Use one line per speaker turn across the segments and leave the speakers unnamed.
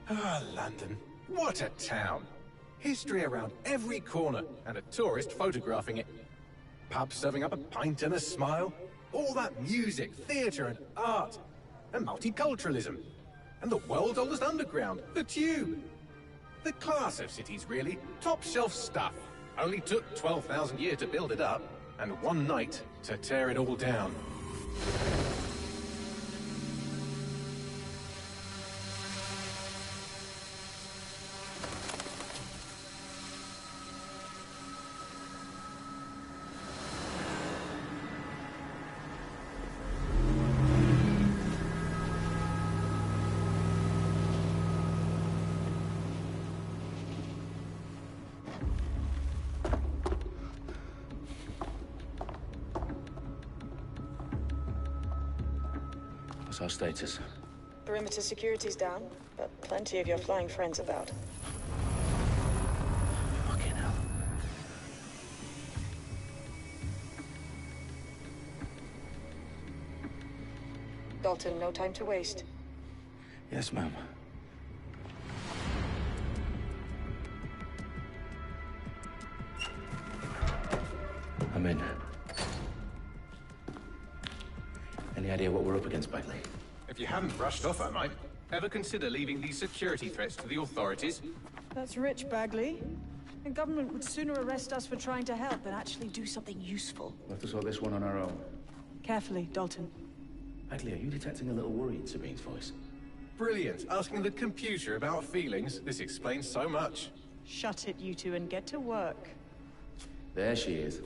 Ah, London. What a town. History around every corner, and a tourist photographing it. Pubs serving up a pint and a smile. All that music, theatre and art. And multiculturalism. And the world's oldest underground, the Tube. The class of cities, really. Top shelf stuff. Only took 12,000 years to build it up, and one night to tear it all down.
What's our status?
Perimeter security's down, but plenty of your flying friends about.
Fucking hell.
Dalton, no time to waste.
Yes, ma'am. I'm in. Any idea what we're up against, Bagley?
If you haven't brushed off, I might. Ever consider leaving these security threats to the authorities?
That's rich, Bagley. The government would sooner arrest us for trying to help than actually do something useful.
We'll have to sort this one on our own.
Carefully, Dalton.
Bagley, are you detecting a little worry in Sabine's voice?
Brilliant. Asking the computer about feelings. This explains so much.
Shut it, you two, and get to work.
There she is.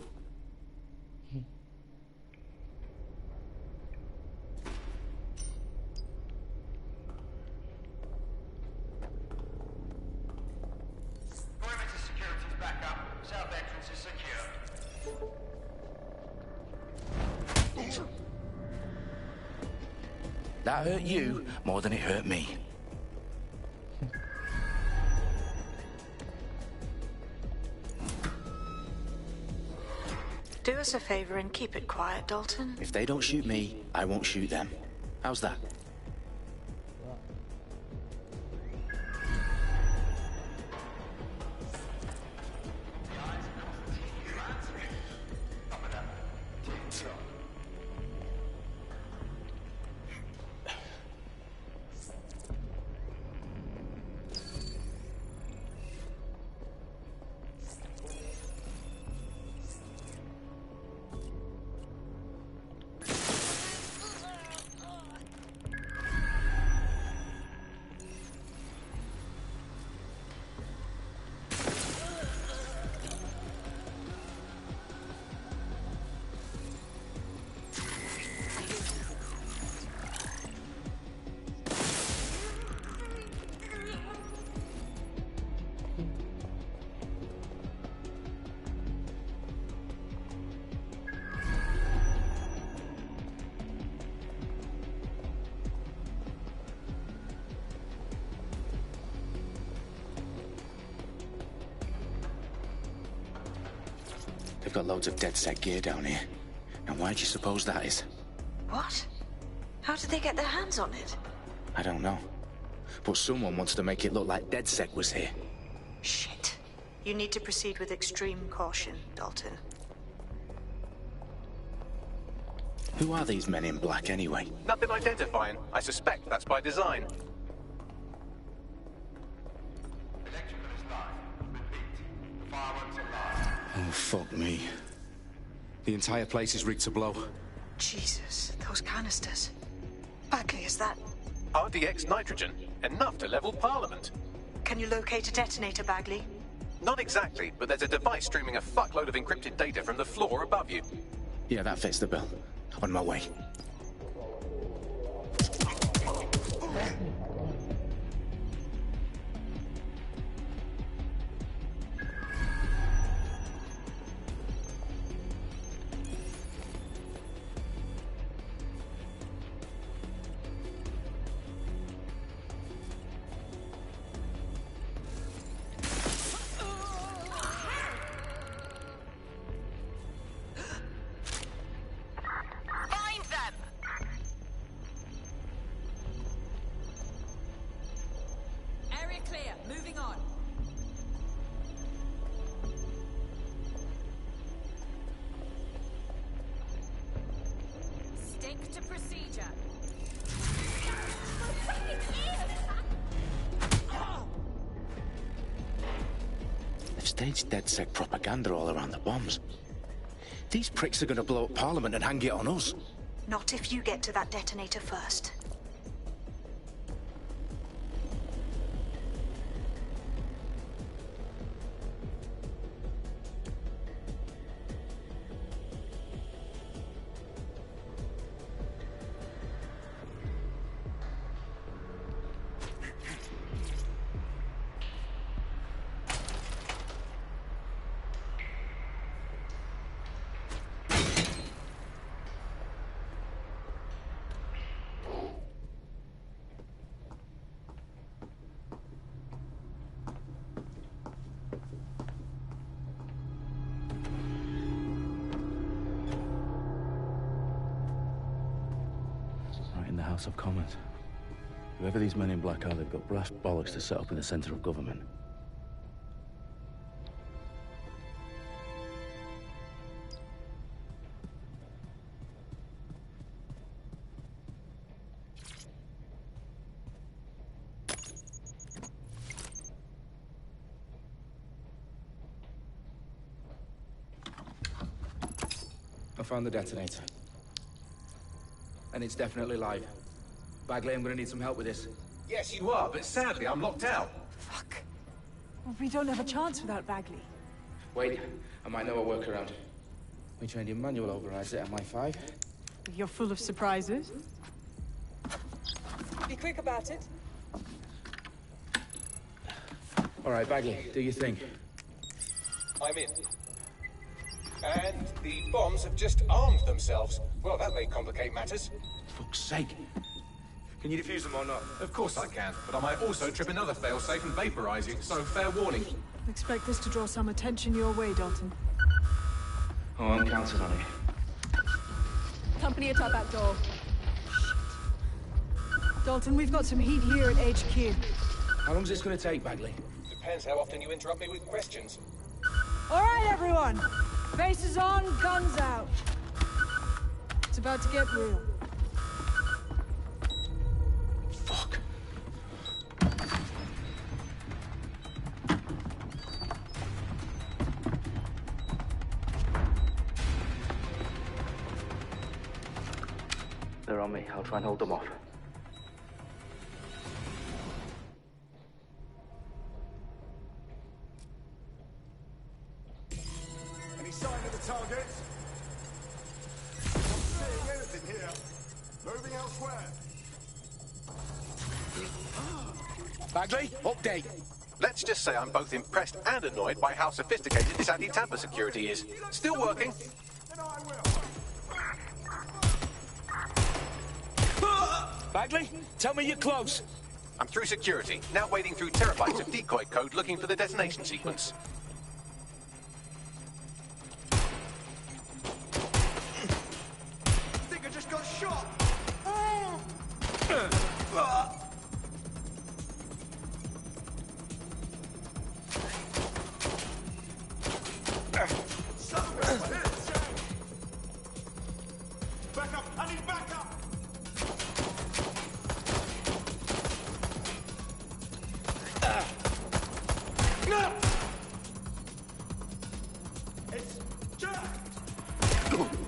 That hurt you more than it hurt me.
Do us a favor and keep it quiet, Dalton.
If they don't shoot me, I won't shoot them. How's that? They've got loads of DedSec gear down here. Now why do you suppose that is?
What? How did they get their hands on it?
I don't know. But someone wants to make it look like DedSec was here.
Shit. You need to proceed with extreme caution, Dalton.
Who are these men in black anyway?
Nothing identifying. I suspect that's by design.
Oh, fuck me. The entire place is rigged to blow.
Jesus, those canisters. Bagley, is that...
RDX nitrogen. Enough to level Parliament.
Can you locate a detonator, Bagley?
Not exactly, but there's a device streaming a fuckload of encrypted data from the floor above you.
Yeah, that fits the bill. On my way.
Find them! Moving on. Stick to procedure.
They've staged DedSec propaganda all around the bombs. These pricks are going to blow up Parliament and hang it on us.
Not if you get to that detonator first.
Right in the House of Commons. Whoever these men in black are, they've got brass bollocks to set up in the centre of government.
I found the detonator. And it's definitely live. Bagley, I'm gonna need some help with this.
Yes, you are, but sadly I'm locked out.
Fuck. Well, we don't have a chance without Bagley.
Wait, I might know a workaround. We trained in manual overrides at MI5.
You're full of surprises. Be quick about it.
All right, Bagley, do your thing.
I'm in. And the bombs have just armed themselves. Well, that may complicate matters.
Fuck's sake.
Can you defuse them or not?
Of course I can, but I might also trip another failsafe and vaporize you, so fair warning.
Expect this to draw some attention your way, Dalton.
Oh, I'm counting on it.
Company at our back door. Dalton, we've got some heat here at HQ.
How long is this gonna take, Bagley?
Depends how often you interrupt me with questions.
All right, everyone. Faces on, guns out. It's about to get real.
Fuck.
They're on me. I'll try and hold them off.
Any sign of the target? Not seeing anything here. Moving elsewhere.
Bagley, update.
Let's just say I'm both impressed and annoyed by how sophisticated this anti-tamper security is. Still working.
Then I will.
Bagley, tell me you're close.
I'm through security, now wading through terabytes of decoy code looking for the detonation sequence.
I think I just got shot. Back up! I need backup! No! It's jacked!
Moving.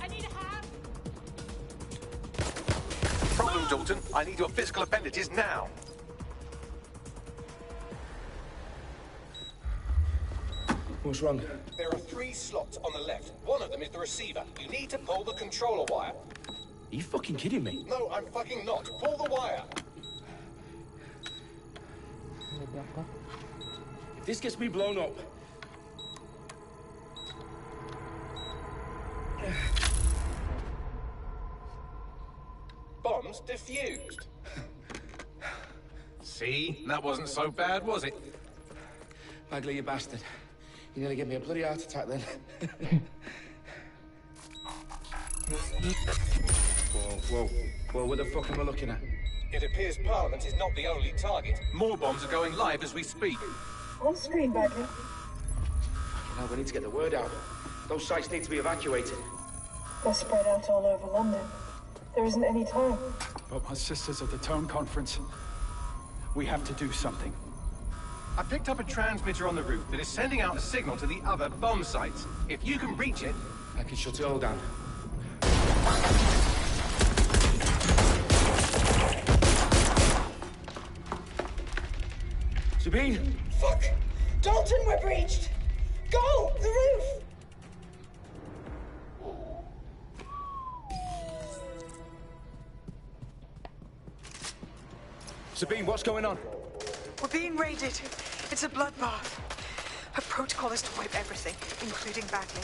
I need a hand.
Problem, Dalton. I need your physical appendages now.
What's wrong?
There are 3 slots on the left. One of them is the receiver. You need to pull the controller wire.
Are you fucking kidding me?
No, I'm fucking not. Pull the wire.
If this gets me blown up...
Bombs defused. See? That wasn't so bad, was it?
Bagley, you bastard. You nearly gave me a bloody heart attack then. Whoa, what the fuck am I looking at?
It appears Parliament is not the only target. More bombs are going live as we speak.
On screen, Bagley.
Now we need to get the word out. Those sites need to be evacuated.
They're spread out all over London. There isn't any time.
But my sister's at the town conference. We have to do something.
I picked up a transmitter on the roof that is sending out a signal to the other bomb sites. If you can reach it...
I can shut it all down. Sabine!
Fuck! Dalton, we're breached! Go! The roof!
Sabine, what's going on?
We're being raided. It's a bloodbath. Her protocol is to wipe everything, including Bagley.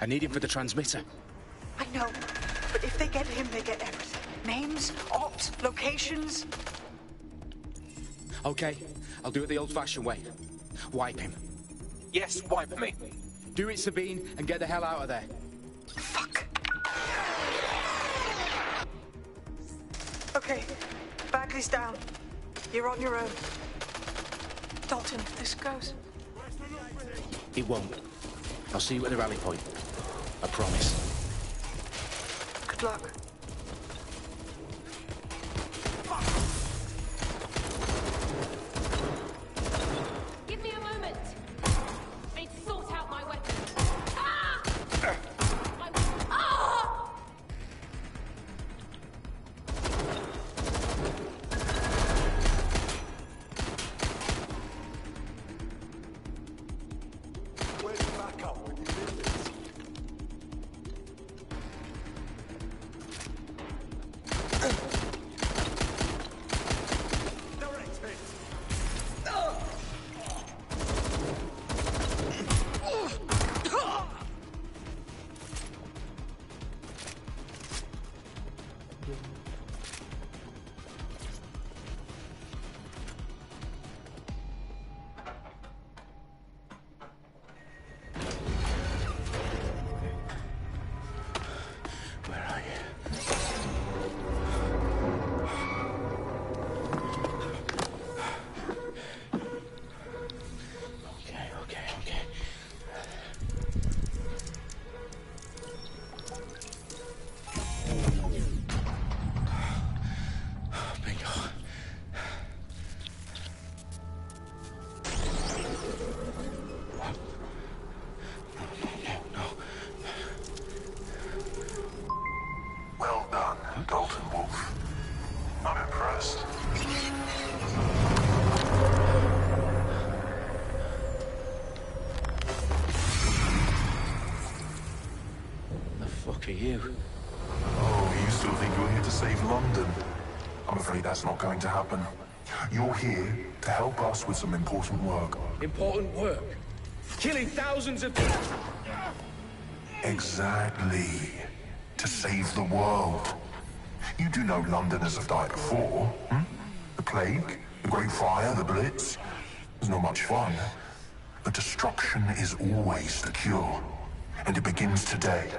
I need him for the transmitter.
I know, but if they get him, they get everything. Names, ops, locations.
Okay, I'll do it the old-fashioned way. Wipe him.
Yes, wipe me.
Do it, Sabine, and get the hell out of there.
Fuck. Okay, Bagley's down. You're on your own. Dalton, if this goes...
It won't. I'll see you at the rally point. I promise.
Good luck.
Give me a moment. I need to sort out my weapon. Ah! Ah!
Where's the backup when you need this? Direct hit.
Where are you? Okay. Bingo. No.
Well done, Dalton Wolf. I'm impressed.
The fuck are you?
Oh, you still think you're here to save London? I'm afraid that's not going to happen. You're here to help us with some important work.
Important work. Killing thousands of people.
Exactly. To save the world. You do know Londoners have died before, hmm? The Plague, the Great Fire, the Blitz. It's not much fun. But destruction is always the cure. And it begins today.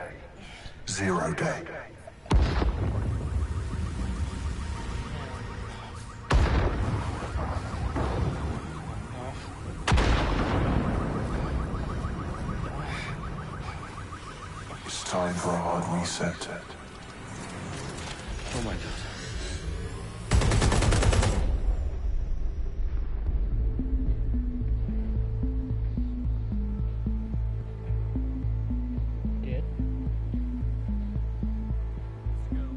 0 day. It's time for a hard reset.
Oh my god.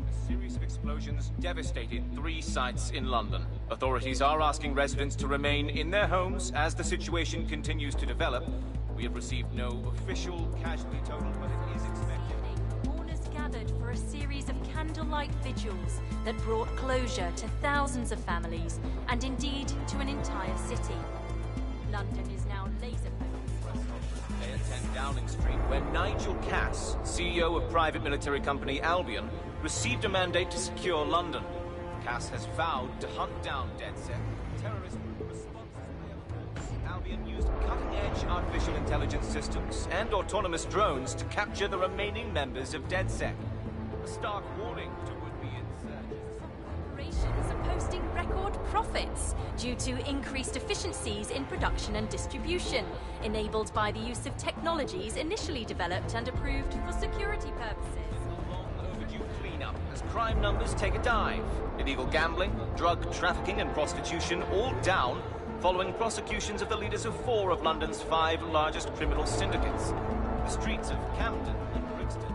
A series of explosions devastated 3 sites in London. Authorities are asking residents to remain in their homes as the situation continues to develop. We have received no official casualty total, but it is expected.
Mourners gathered for a series of candlelight vigils that brought closure to thousands of families and indeed to an entire city. London is now laser-focused.
A10 Downing Street, where Nigel Cass, CEO of private military company Albion, received a mandate to secure London. Cass has vowed to hunt down DedSec. Terrorist responses. Albion used cutting-edge artificial intelligence systems and autonomous drones to capture the remaining members of DedSec. A stark warning to would-be insurgents.
Corporations are posting record profits due to increased efficiencies in production and distribution, enabled by the use of technologies initially developed and approved for security purposes.
As crime numbers take a dive. Illegal gambling, drug trafficking and prostitution all down following prosecutions of the leaders of 4 of London's 5 largest criminal syndicates. The streets of Camden and Brixton.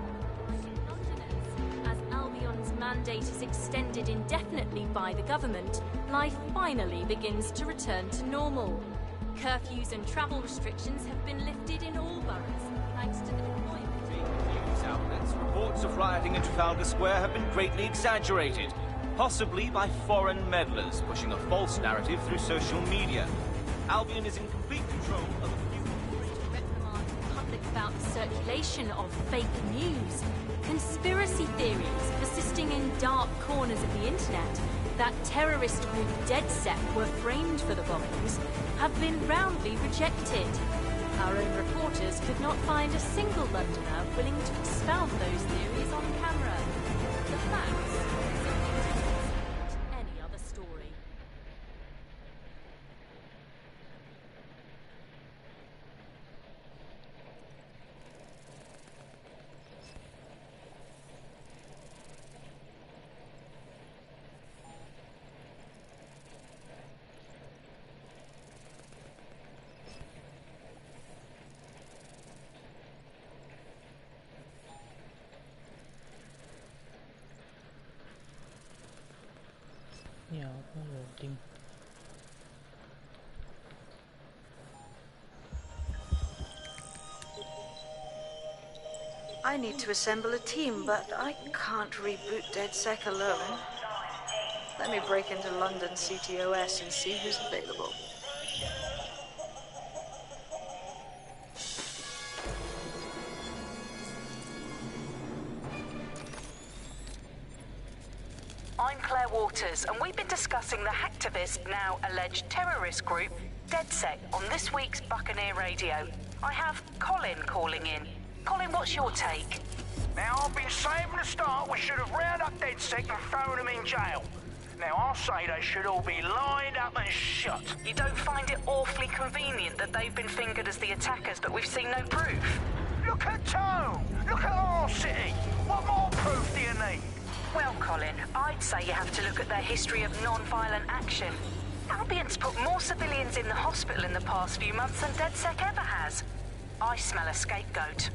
Londoners, as Albion's mandate is extended indefinitely by the government, life finally begins to return to normal. Curfews and travel restrictions have been lifted in all boroughs, thanks to the deployment.
News outlets, reports of rioting in Trafalgar Square have been greatly exaggerated, possibly by foreign meddlers pushing a false narrative through social media. Albion is in complete control of a few
Reprimand the public about the circulation of fake news, conspiracy theories persisting in dark corners of the internet that terrorist group DedSec were framed for the bombings have been roundly rejected. Our own reporters could not find a single Londoner willing to expound those theories on camera. The facts simply any other story.
Ini apa loading?
I need to assemble a team, but I can't reboot DedSec alone. Let me break into London CTOS and see who's available.
I'm Claire Waters, and we've been discussing the hacktivist, now alleged terrorist group, DedSec, on this week's Buccaneer Radio. I have Colin calling in. Colin, what's your take?
Now, I've been saying from the start we should have rounded up DedSec and thrown them in jail. Now, I'll say they should all be lined up and shot.
You don't find it awfully convenient that they've been fingered as the attackers, but we've seen no proof?
Look at Tone! Look at our city! What more proof do you need?
Well, Colin, I'd say you have to look at their history of non-violent action. Albion's put more civilians in the hospital in the past few months than DedSec ever has. I smell a scapegoat.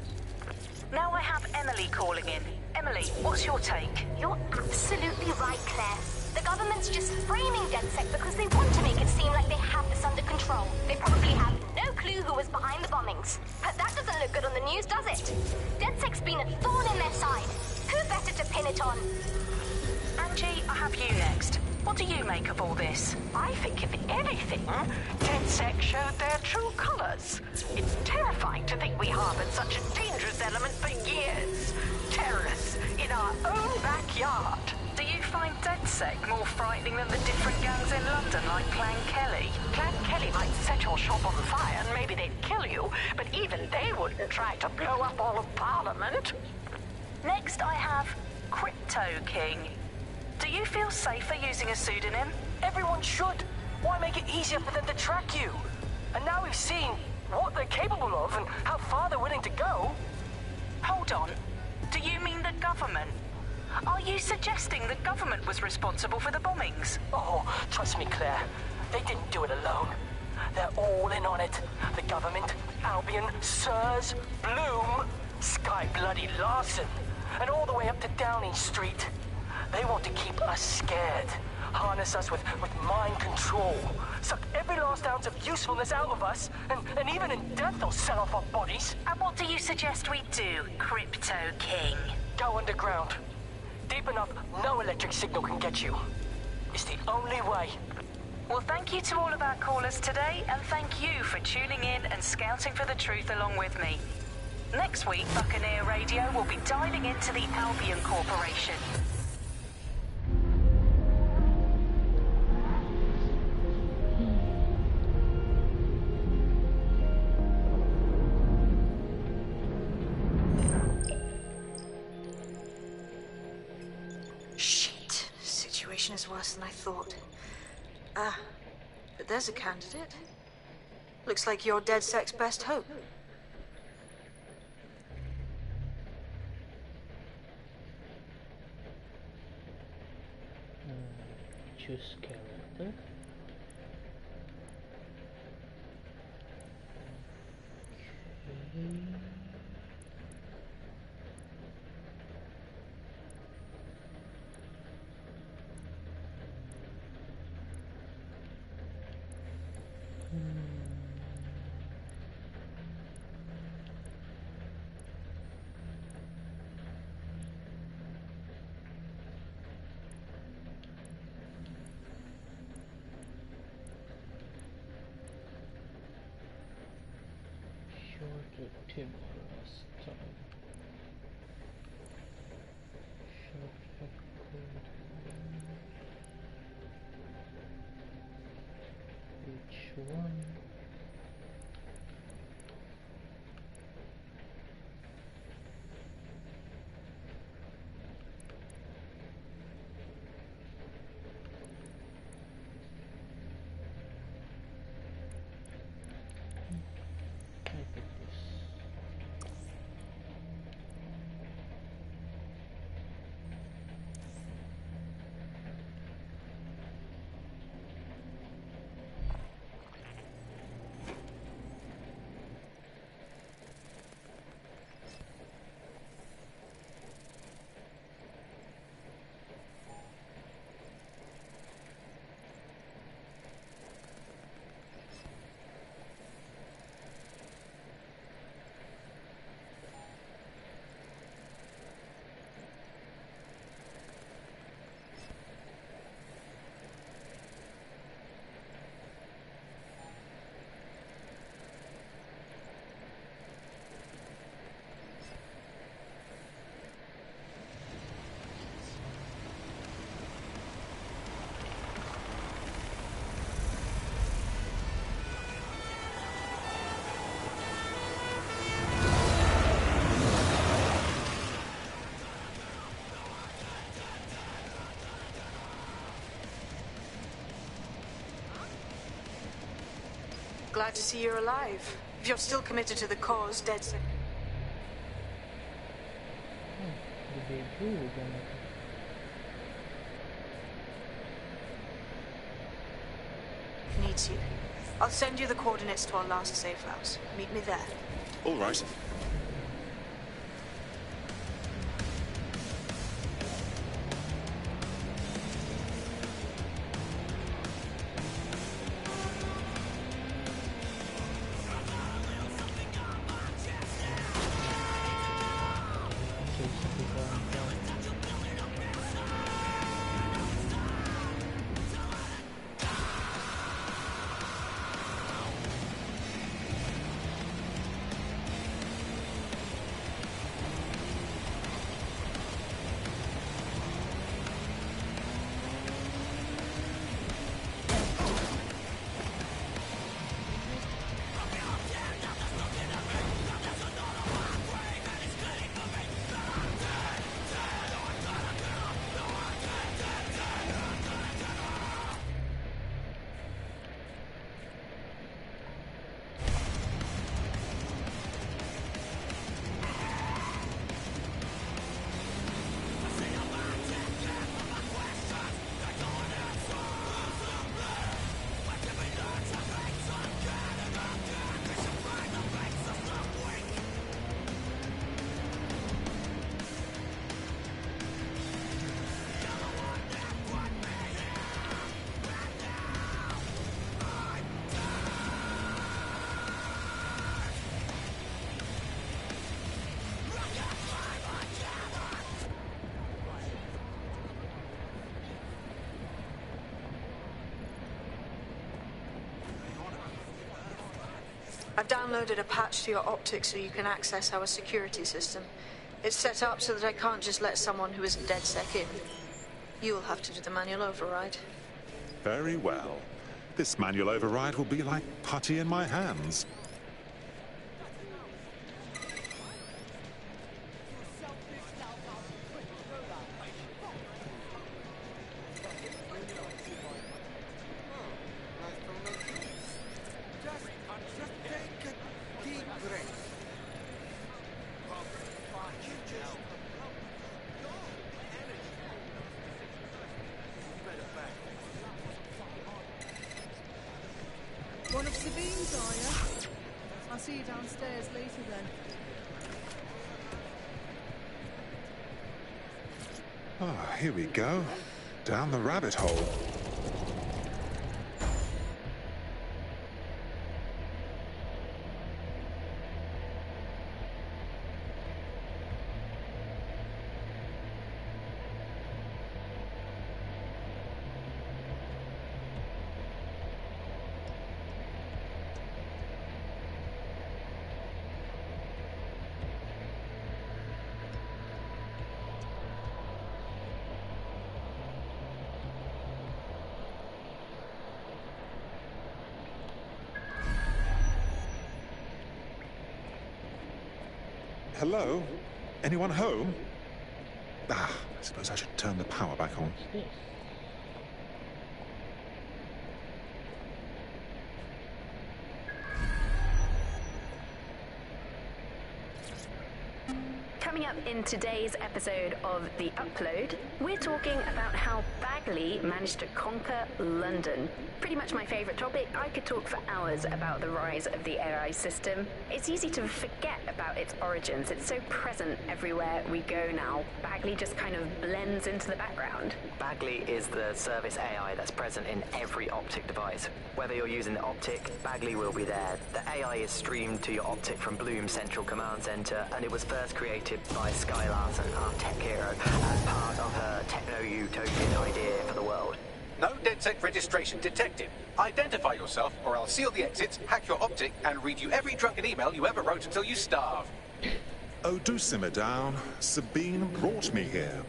Now I have Emily calling in. Emily, what's your take?
You're absolutely right, Claire. The government's just framing DedSec because they want to make it seem like they have this under control. They probably have no clue who was behind the bombings. But that doesn't look good on the news, does it? DedSec's been a thorn in their side. Who better to pin it on?
Angie, I have you next. What do you make of all this?
I think, if anything, DedSec showed their true colors. It's terrifying to think we harbored such a dangerous element for years. Terrorists in our own backyard.
Do you find DedSec more frightening than the different gangs in London, like Clan Kelly?
Clan Kelly might set your shop on fire and maybe they'd kill you, but even they wouldn't try to blow up all of Parliament.
Next, I have Crypto King. Do you feel safer using a pseudonym?
Everyone should. Why make it easier for them to track you? And now we've seen what they're capable of and how far they're willing to go.
Hold on. Do you mean the government? Are you suggesting the government was responsible for the bombings?
Oh, trust me, Claire. They didn't do it alone. They're all in on it. The government, Albion, Sirs, Bloom, Sky Bloody Larson, and all the way up to Downing Street. They want to keep us scared, harness us with mind control, suck every last ounce of usefulness out of us, and even in death they'll sell off our bodies.
And what do you suggest we do, Crypto King?
Go underground. Deep enough, no electric signal can get you. It's the only way.
Well, thank you to all of our callers today, and thank you for tuning in and scouting for the truth along with me. Next week, Buccaneer Radio will be diving into the Albion Corporation.
is worse than I thought. But there's a candidate. Looks like you're DedSec's best hope.
Choose character. Okay. Shorter timorous time. Shorter code. Which one?
Glad to see you're alive. If you're still committed to the cause, DedSec. Needs you. I'll send you the coordinates to our last safe house. Meet me there.
All right.
I've downloaded a patch to your optics so you can access our security system. It's set up so that I can't just let someone who isn't DedSec in. You'll have to do the manual override.
Very well. This manual override will be like putty in my hands.
One of Sabine's, are you? I'll see you downstairs later then.
Ah, here we go. Down the rabbit hole. Hello? Anyone home? Ah, I suppose I should turn the power back on.
Coming up in today's episode of The Upload, we're talking about how Bagley managed to conquer London. Pretty much my favourite topic. I could talk for hours about the rise of the AI system. It's easy to forget about its origins. It's so present everywhere we go now. Bagley just kind of blends into the background.
Bagley is the service AI that's present in every Optic device. Whether you're using the Optic, Bagley will be there. The AI is streamed to your Optic from Bloom's Central Command Center, and it was first created by Sky Larson, our tech hero, as part of her techno-utopian idea for the world.
No DedSec registration detected. Identify yourself, or I'll seal the exits, hack your Optic, and read you every drunken email you ever wrote until you starve.
Oh, do simmer down. Sabine brought me here.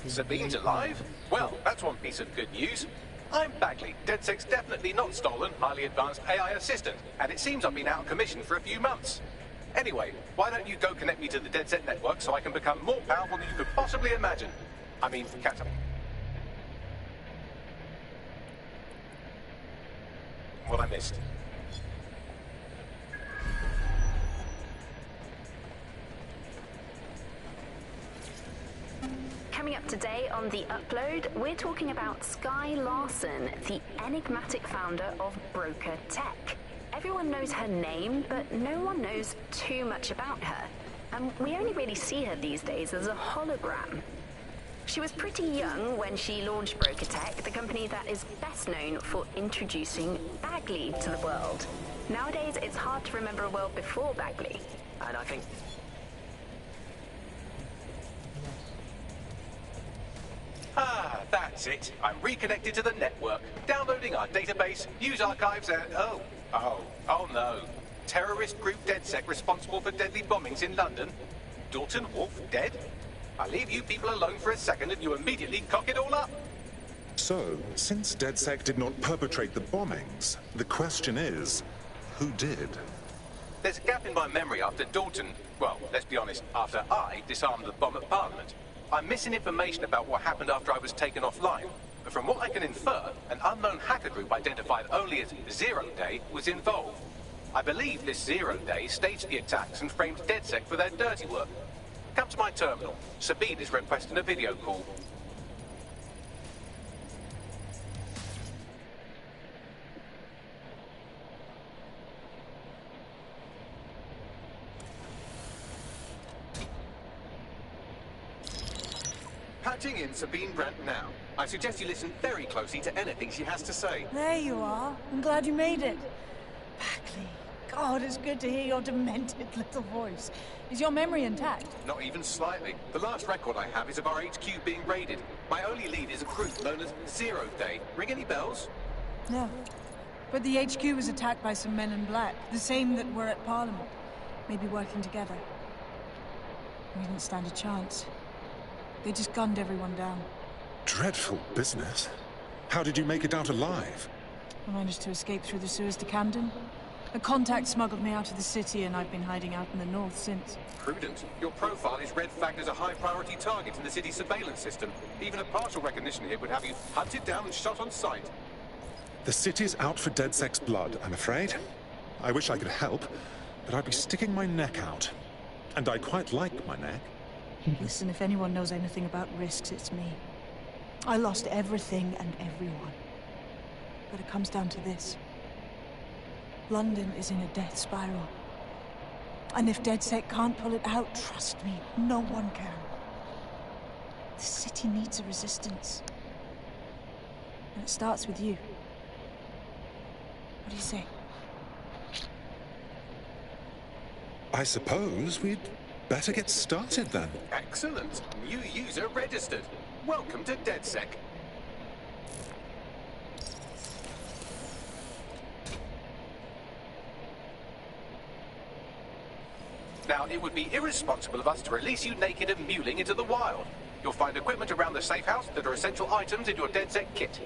Sabine's alive? Well, that's one piece of good news. I'm Bagley, DedSec's definitely not stolen, highly advanced AI assistant, and it seems I've been out of commission for a few months. Anyway, why don't you go connect me to the DedSec network so I can become more powerful than you could possibly imagine? I mean, catch up. What I missed.
Coming up today on The Upload, we're talking about Sky Larson, the enigmatic founder of Broker Tech. Everyone knows her name, but no one knows too much about her. And we only really see her these days as a hologram. She was pretty young when she launched Broker Tech, the company that is best known for introducing Bagley to the world. Nowadays, it's hard to remember a world before Bagley.
And I think...
Ah, that's it. I'm reconnected to the network, downloading our database, news archives, and... Oh no. Terrorist group DedSec responsible for deadly bombings in London? Dalton Wolf dead? I leave you people alone for a second and you immediately cock it all up.
So, since DedSec did not perpetrate the bombings, the question is, who did?
There's a gap in my memory after Dalton, well, let's be honest, after I disarmed the bomb at Parliament. I'm missing information about what happened after I was taken offline. But from what I can infer, an unknown hacker group identified only as Zero Day was involved. I believe this Zero Day staged the attacks and framed DedSec for their dirty work. Come to my terminal. Sabine is requesting a video call. Patching in Sabine Brandt now. I suggest you listen very closely to anything she has to say.
There you are. I'm glad you made it. Bagley. God, it's good to hear your demented little voice. Is your memory intact?
Not even slightly. The last record I have is of our HQ being raided. My only lead is a group known as Zero Day. Ring any bells?
No. But the HQ was attacked by some men in black, the same that were at Parliament. Maybe working together. We didn't stand a chance. They just gunned everyone down.
Dreadful business. How did you make it out alive?
I managed to escape through the sewers to Camden. A contact smuggled me out of the city, and I've been hiding out in the north since.
Prudent. Your profile is red flagged as a high-priority target in the city's surveillance system. Even a partial recognition here would have you hunted down and shot on sight.
The city's out for DedSec's blood, I'm afraid. I wish I could help, but I'd be sticking my neck out. And I quite like my neck.
Listen, if anyone knows anything about risks, it's me. I lost everything and everyone. But it comes down to this. London is in a death spiral. And if DedSec can't pull it out, trust me, no one can. The city needs a resistance. And it starts with you. What do you say?
I suppose we'd better get started then.
Excellent. New user registered. Welcome to DedSec. Now, it would be irresponsible of us to release you naked and mewling into the wild. You'll find equipment around the safe house that are essential items in your DedSec kit.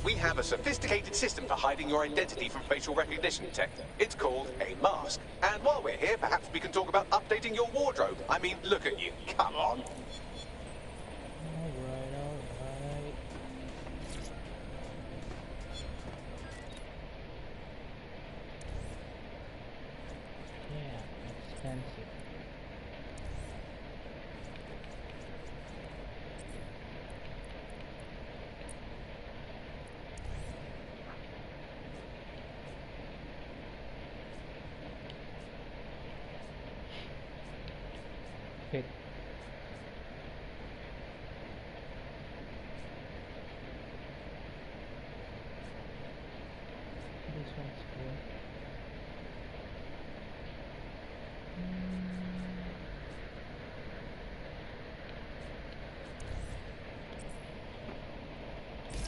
We have a sophisticated system for hiding your identity from facial recognition tech. It's called a mask. And while we're here, perhaps we can talk about updating your wardrobe. I mean, look at you. Come on.
Alright. Yeah, expensive. Hit. This one's cool.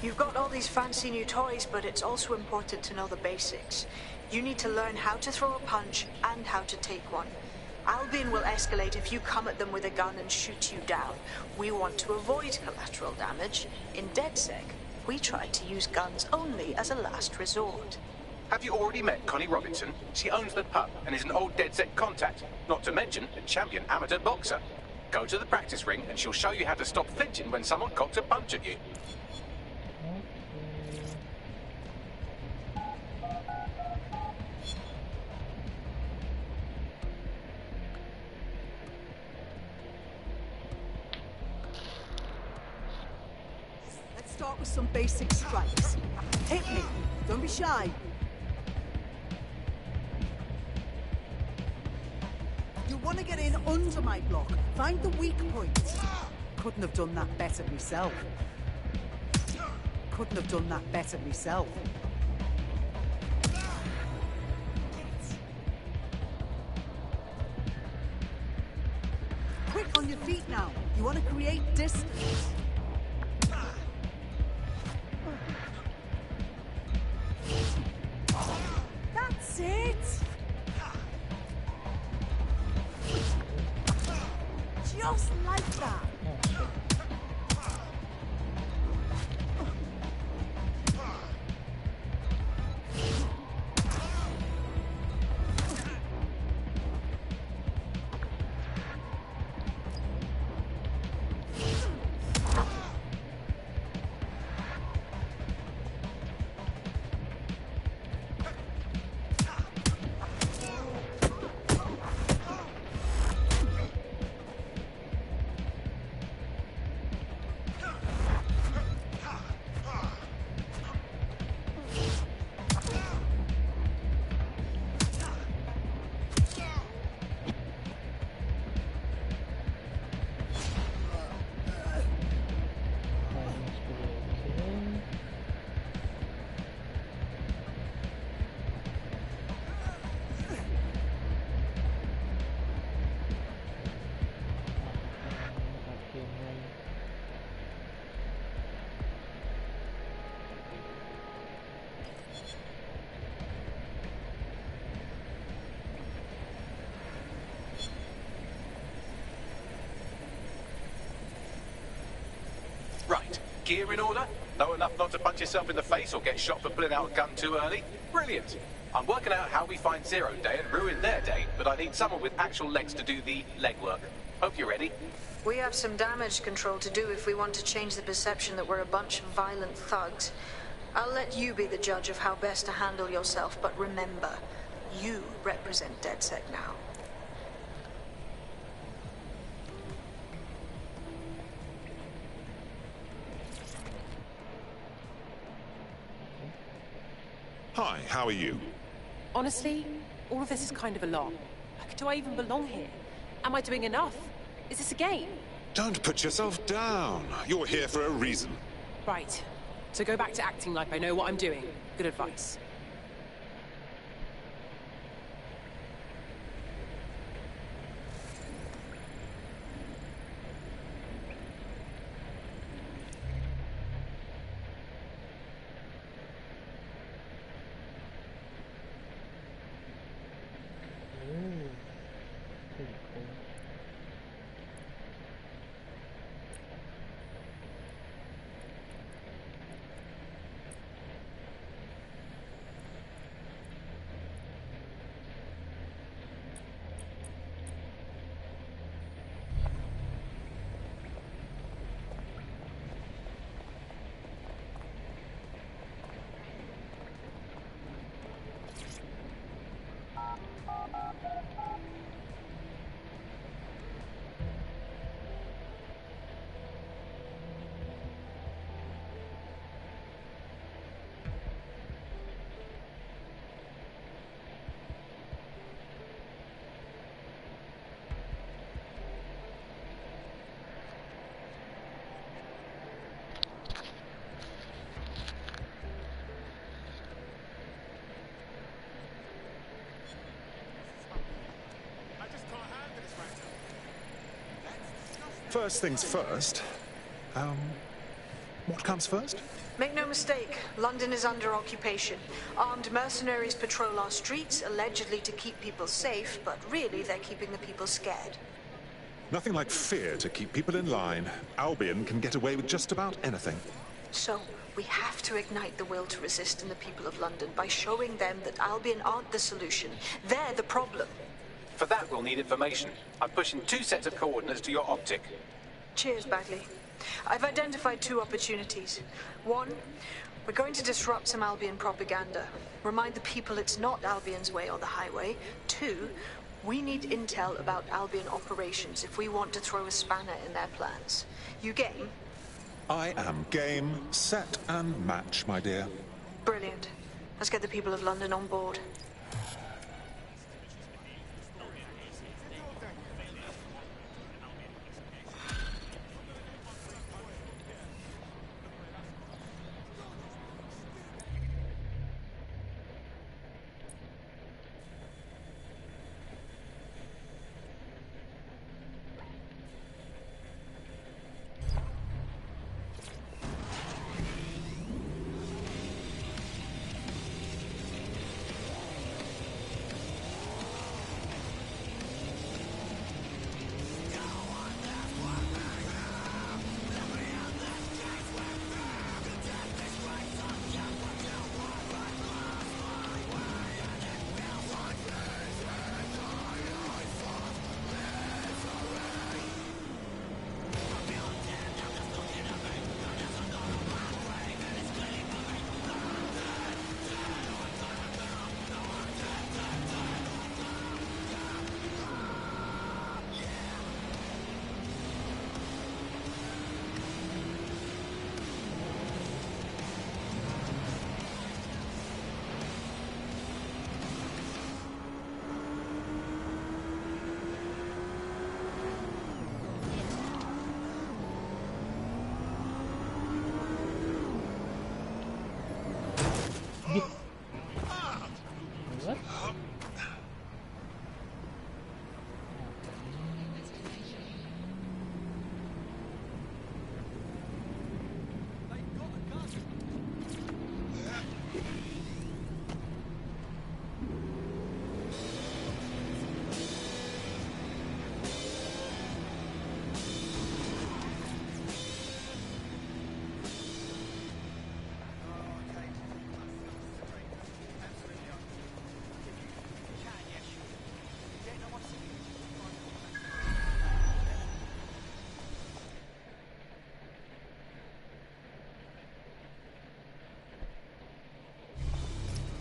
You've got all these fancy new toys, but it's also important to know the basics. You need to learn how to throw a punch and how to take one. Albion will escalate if you come at them with a gun and shoot you down. We want to avoid collateral damage. In DedSec, we try to use guns only as a last resort.
Have you already met Connie Robinson? She owns the pub and is an old DedSec contact, not to mention a champion amateur boxer. Go to the practice ring and she'll show you how to stop flinching when someone cocks a punch at you.
Start with some basic strikes. Hit me. Don't be shy. You want to get in under my block. Find the weak points. Couldn't have done that better myself. Couldn't have done that better myself. Quick on your feet now. You want to create distance. That's it! Just like that.
gear in order? Know enough not to punch yourself in the face or get shot for pulling out a gun too early? Brilliant. I'm working out how we find Zero Day and ruin their day, but I need someone with actual legs to do the legwork. Hope you're ready.
We have some damage control to do if we want to change the perception that we're a bunch of violent thugs. I'll let you be the judge of how best to handle yourself, but remember, you represent DedSec now.
Hi, how are you?
Honestly, all of this is kind of a lot. Like, do I even belong here? Am I doing enough? Is this a game?
Don't put yourself down. You're here for a reason.
Right. So go back to acting like I know what I'm doing. Good advice.
First things first. What comes first?
Make no mistake, London is under occupation. Armed mercenaries patrol our streets, allegedly to keep people safe, but really they're keeping the people scared.
Nothing like fear to keep people in line. Albion can get away with just about anything.
So, we have to ignite the will to resist in the people of London by showing them that Albion aren't the solution. They're the problem.
For that, we'll need information. I'm pushing 2 sets of coordinates to your optic.
Cheers, Bagley. I've identified 2 opportunities. 1, we're going to disrupt some Albion propaganda. Remind the people it's not Albion's way or the highway. 2, we need intel about Albion operations if we want to throw a spanner in their plans. You game?
I am game, set, and match, my dear.
Brilliant. Let's get the people of London on board.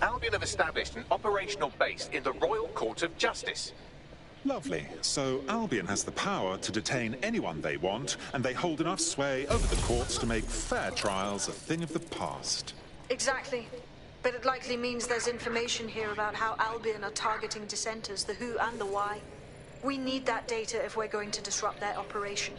Albion have established an operational base in the Royal Court of Justice.
Lovely. So Albion has the power to detain anyone they want, and they hold enough sway over the courts to make fair trials a thing of the past.
Exactly. But it likely means there's information here about how Albion are targeting dissenters, the who and the why. We need that data if we're going to disrupt their operation.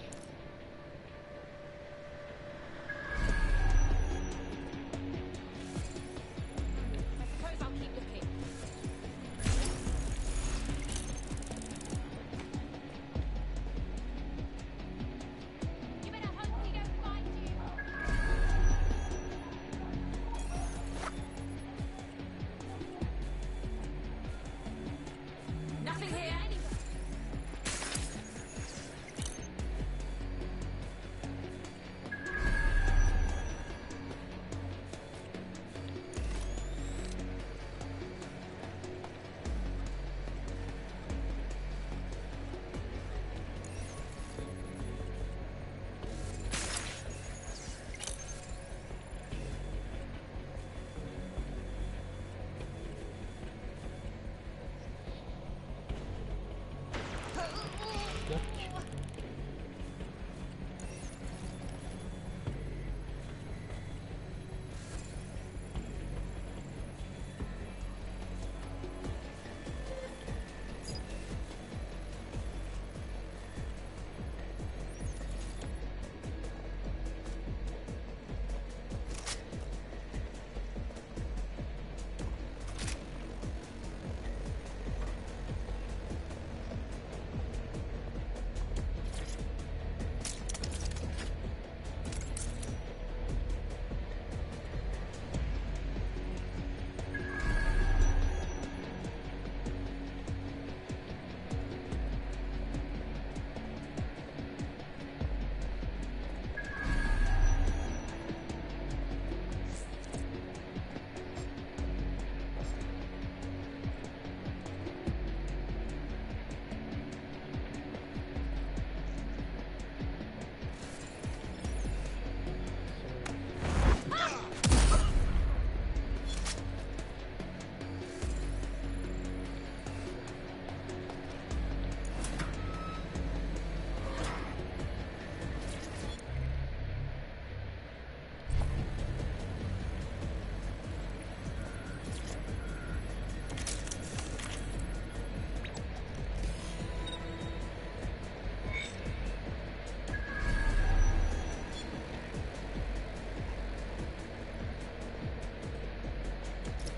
Nothing here.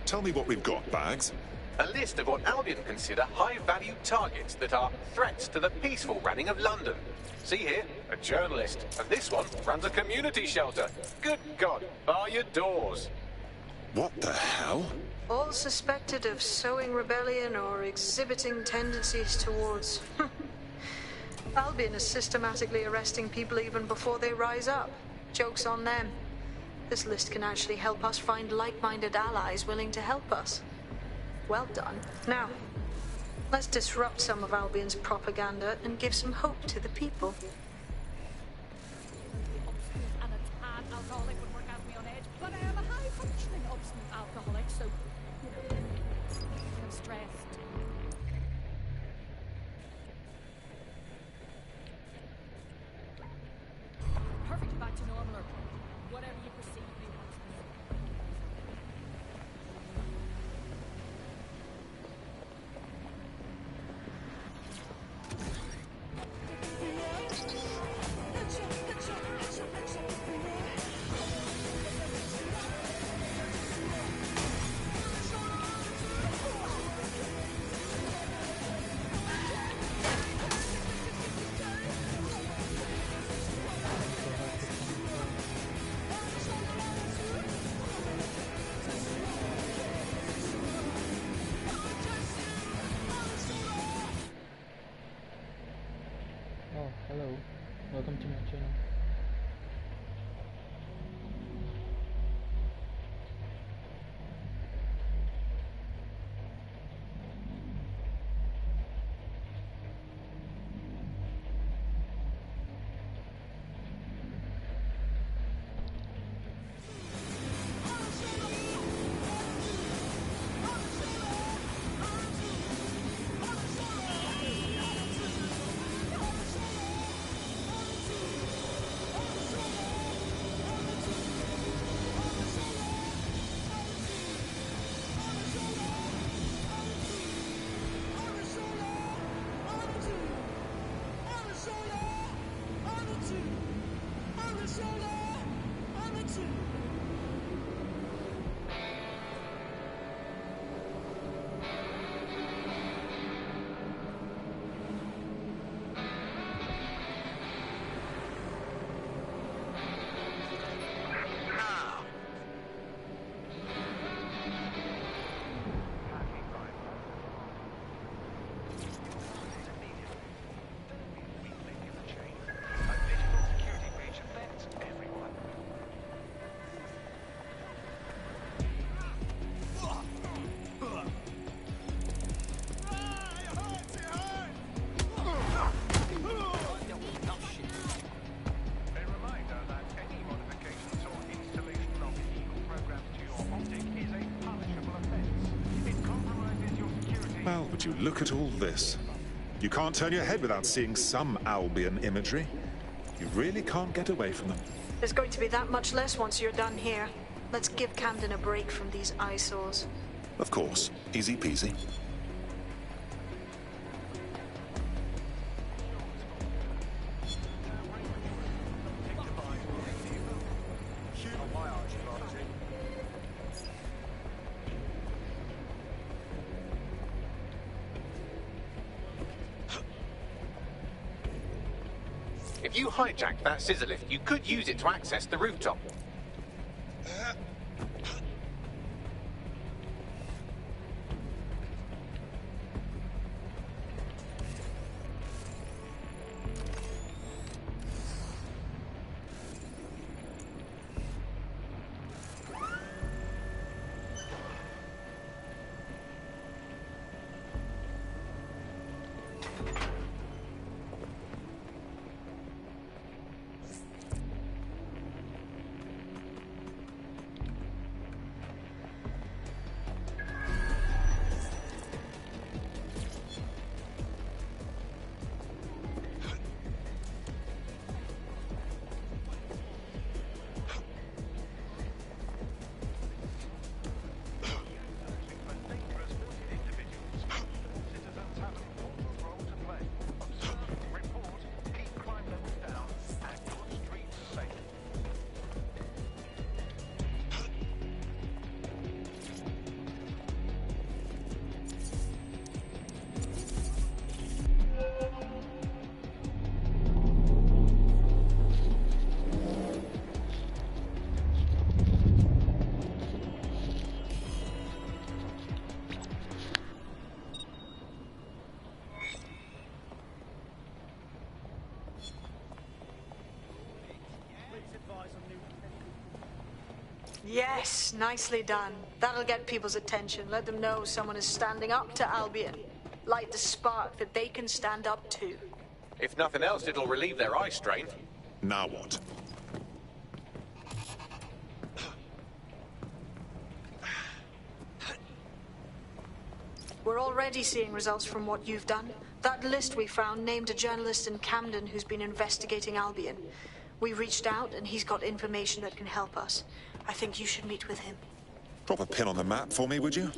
Tell me what we've got, Bags.
A list of what Albion consider high-value targets that are threats to the peaceful running of London. See here, a journalist, and this one runs a community shelter. Good God, bar your doors.
What the hell?
All suspected of sowing rebellion or exhibiting tendencies towards... Albion is systematically arresting people even before they rise up. Joke's on them. This list can actually help us find like-minded allies willing to help us. Well done. Now, let's disrupt some of Albion's propaganda and give some hope to the people.
And a tad alcoholic would work out me on edge, but I am a high-functioning obstinate alcoholic, so, you know, I'm stressed. Perfect, back to normal, or whatever you perceive me once.
Well, would you look at all this? You can't turn your head without seeing some Albion imagery. You really can't get away from them.
There's going to be that much less once you're done here. Let's give Camden a break from these eyesores.
Of course. Easy peasy.
If you hijacked that scissor lift, you could use it to access the rooftop.
Yes, nicely done. That'll get people's attention. Let them know someone is standing up to Albion. Light the spark that they can stand up to.
If nothing else, it'll relieve their eye strain.
Now what?
We're already seeing results from what you've done. That list we found named a journalist in Camden who's been investigating Albion. We reached out and he's got information that can help us. I think you should meet with him.
Drop a pin on the map for me, would you?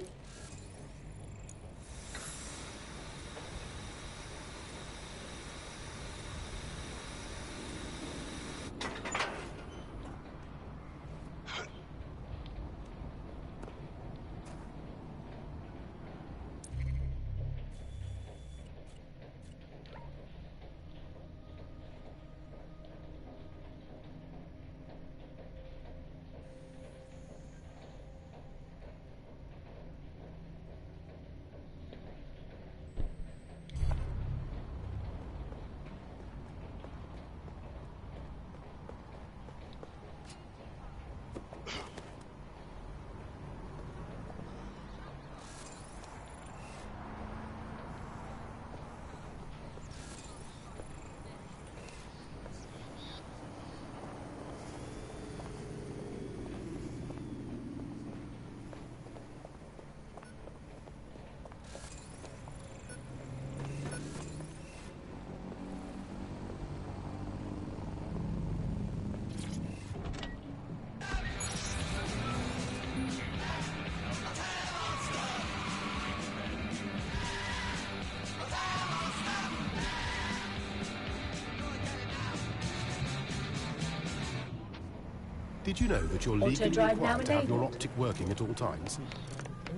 Did you know that you're legally required to have your optic working at all times?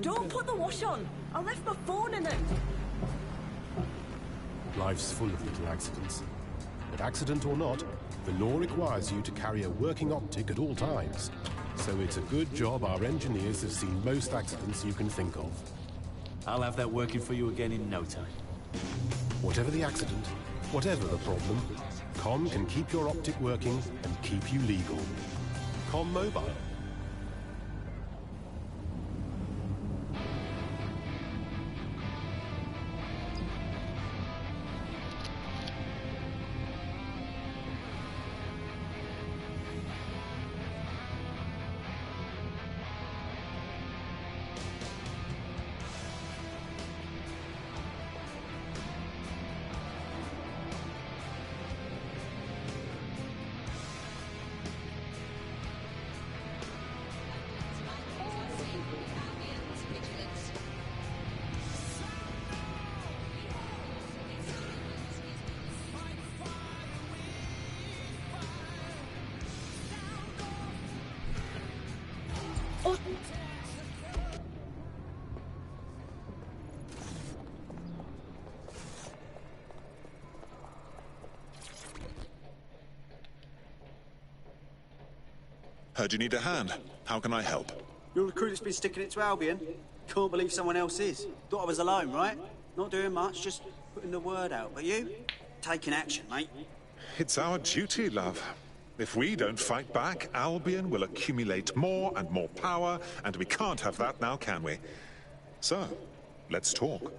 Don't put the wash on! I left my phone in it!
Life's full of little accidents. But accident or not, the law requires you to carry a working optic at all times. So it's a good job our engineers have seen most accidents you can think of.
I'll have that working for you again in no time.
Whatever the accident, whatever the problem, Com can keep your optic working and keep you legal. Com Mobile.
Heard you need a hand. How can I help?
You're the crew that's been sticking it to Albion? Can't believe someone else is. Thought I was alone, right? Not doing much, just putting the word out. But you? Taking action, mate.
It's our duty, love. If we don't fight back, Albion will accumulate more and more power, and we can't have that now, can we? So, let's talk.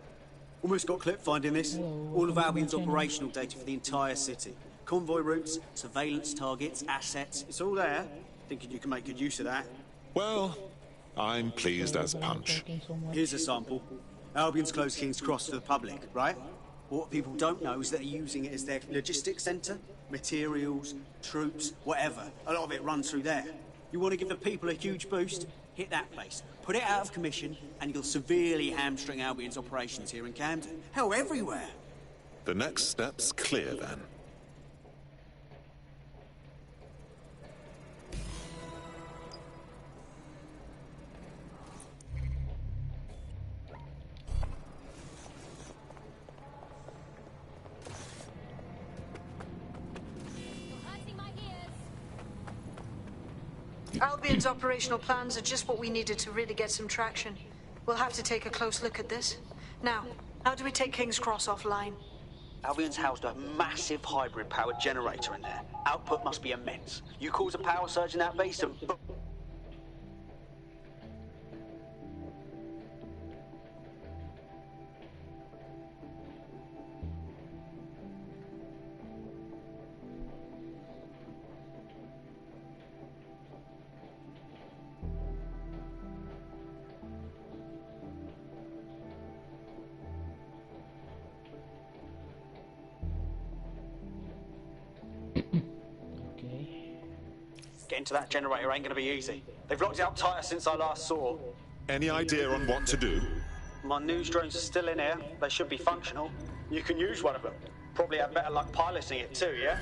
Almost got clipped finding this. All of Albion's operational data for the entire city. Convoy routes, surveillance targets, assets. It's all there. Thinking you can make good use of that.
Well, I'm pleased as punch.
Here's a sample. Albion's closed King's Cross to the public, right? What people don't know is that they're using it as their logistics centre. Materials, troops, whatever. A lot of it runs through there. You want to give the people a huge boost? Hit that place. Put it out of commission, and you'll severely hamstring Albion's operations here in Camden. Hell, everywhere.
The next step's clear, then.
Albion's operational plans are just what we needed to really get some traction. We'll have to take a close look at this. Now, how do we take King's Cross offline?
Albion's housed a massive hybrid-powered generator in there. Output must be immense. You cause a power surge in that base and boom. Getting to that generator ain't gonna be easy. They've locked it up tighter since I last saw.
Any idea on what to do?
My news drones are still in here. They should be functional. You can use one of them. Probably have better luck piloting it too, yeah?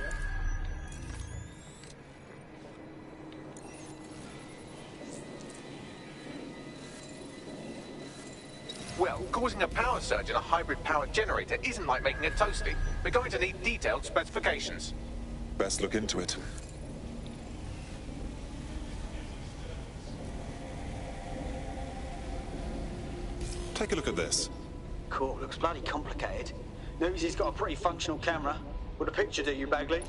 Well, causing a power surge in a hybrid-powered generator isn't like making a toasty. We're going to need detailed specifications.
Best look into it. Take a look at this.
Cool, looks bloody complicated. News he's got a pretty functional camera. Would a picture do you, Bagley?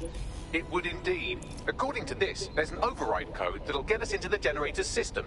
It would indeed. According to this, there's an override code that'll get us into the generator's system.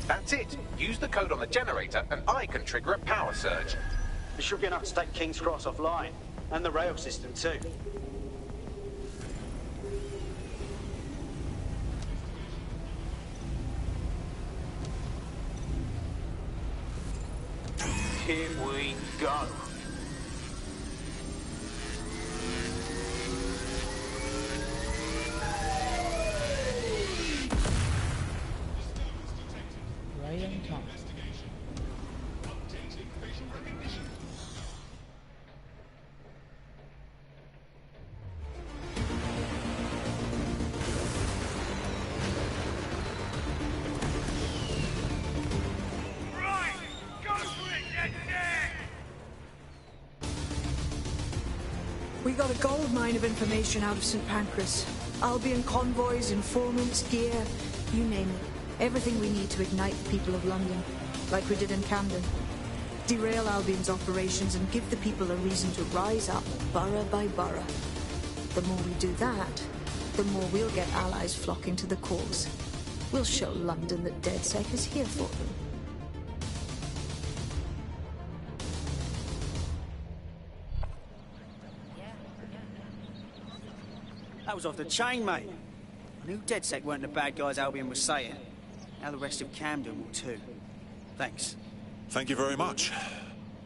That's it. Use the code on the generator and I can trigger a power surge.
It should be enough to take King's Cross offline. And the rail system too. Here we go.
Right on top.
We got a gold mine of information out of St. Pancras. Albion convoys, informants, gear, you name it. Everything we need to ignite the people of London, like we did in Camden. Derail Albion's operations and give the people a reason to rise up, borough by borough. The more we do that, the more we'll get allies flocking to the cause. We'll show London that DedSec is here for them.
That was off the chain, mate. I knew DedSec weren't the bad guys Albion was saying. Now the rest of Camden will too. Thanks.
Thank you very much.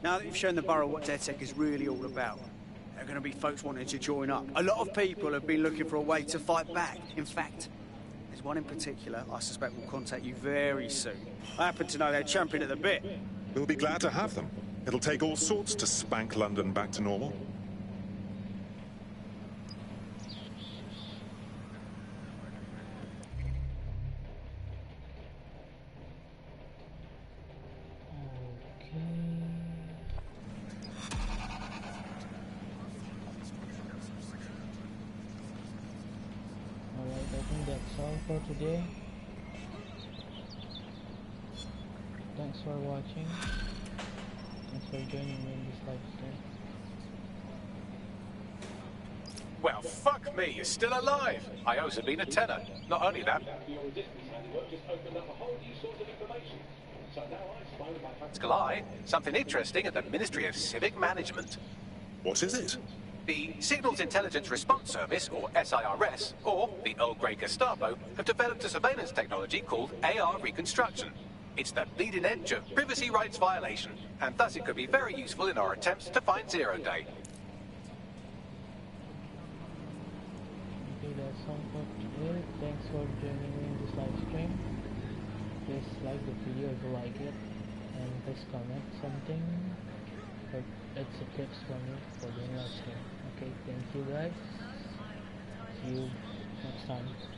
Now that you've shown the borough what DedSec is really all about, there are going to be folks wanting to join up. A lot of people have been looking for a way to fight back. In fact, there's one in particular I suspect will contact you very soon. I happen to know they're champing at the bit.
We'll be glad to have them. It'll take all sorts to spank London back to normal.
For today, thanks for watching. Thanks for joining me in this live stream.
Well, fuck me, you're still alive. I owe Sabine a tenner. Not only that, Sky, something interesting at the Ministry of Civic Management.
What is it?
The Signals Intelligence Response Service, or SIRS, or the Earl Grey Gestapo, have developed a surveillance technology called AR Reconstruction. It's the bleeding edge of privacy rights violation, and thus it could be very useful in our attempts to find Zero Day.
Okay, that's all for today. Thanks for joining me in this live stream. Please like the video if you like it, and please comment something. It's a tips from me for doing live stream. Okay, thank you guys. See you next time.